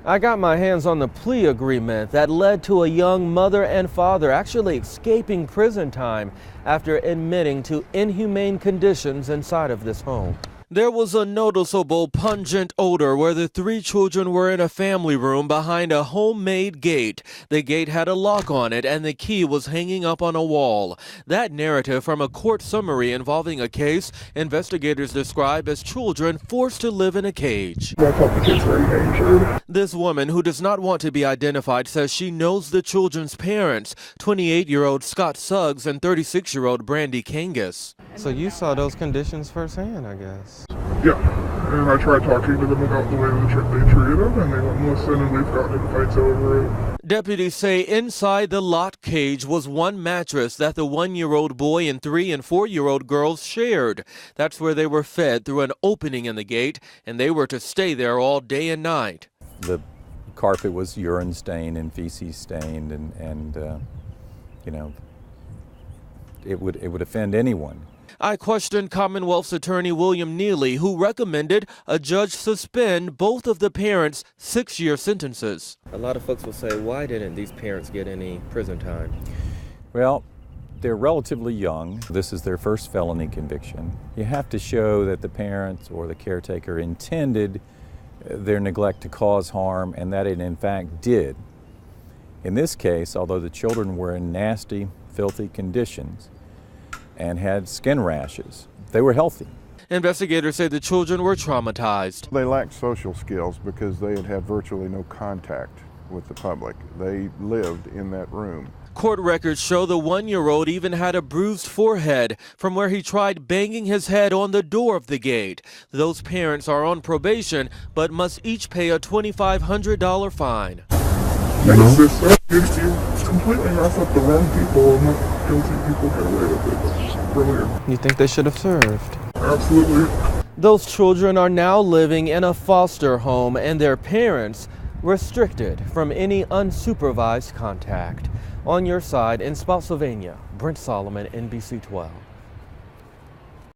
I got my hands on the plea agreement that led to a young mother and father actually escaping prison time after admitting to inhumane conditions inside of this home. There was a noticeable pungent odor where the three children were in a family room behind a homemade gate. The gate had a lock on it and the key was hanging up on a wall. That narrative from a court summary involving a case investigators describe as children forced to live in a cage. I thought the kids were endangered. This woman, who does not want to be identified, says she knows the children's parents, 28-year-old Scott Suggs and 36-year-old Brandy Kangas. So you saw those conditions firsthand, I guess. Yeah, and I tried talking to them about the way they treated them, and they wouldn't listen, and we've gotten in fights over it. Deputies say inside the locked cage was one mattress that the 1-year-old boy and 3- and 4-year-old girls shared. That's where they were fed through an opening in the gate, and they were to stay there all day and night. The carpet was urine stained and feces stained, and you know, it would offend anyone. I questioned Commonwealth's attorney William Neely, who recommended a judge suspend both of the parents' 6-year sentences. A lot of folks will say, why didn't these parents get any prison time? Well, they're relatively young. This is their first felony conviction. You have to show that the parents or the caretaker intended their neglect to cause harm, and that it in fact did. In this case, although the children were in nasty, filthy conditions and had skin rashes, they were healthy. Investigators say the children were traumatized. They lacked social skills because they had had virtually no contact with the public. They lived in that room. Court records show the 1-year-old even had a bruised forehead from where he tried banging his head on the door of the gate. Those parents are on probation but must each pay a $2,500 fine. You completely mess up the wrong people and let guilty people get away with it. That's brilliant. You think they should have served? Absolutely. Those children are now living in a foster home and their parents restricted from any unsupervised contact. On your side in Spotsylvania, Brent Solomon, NBC 12.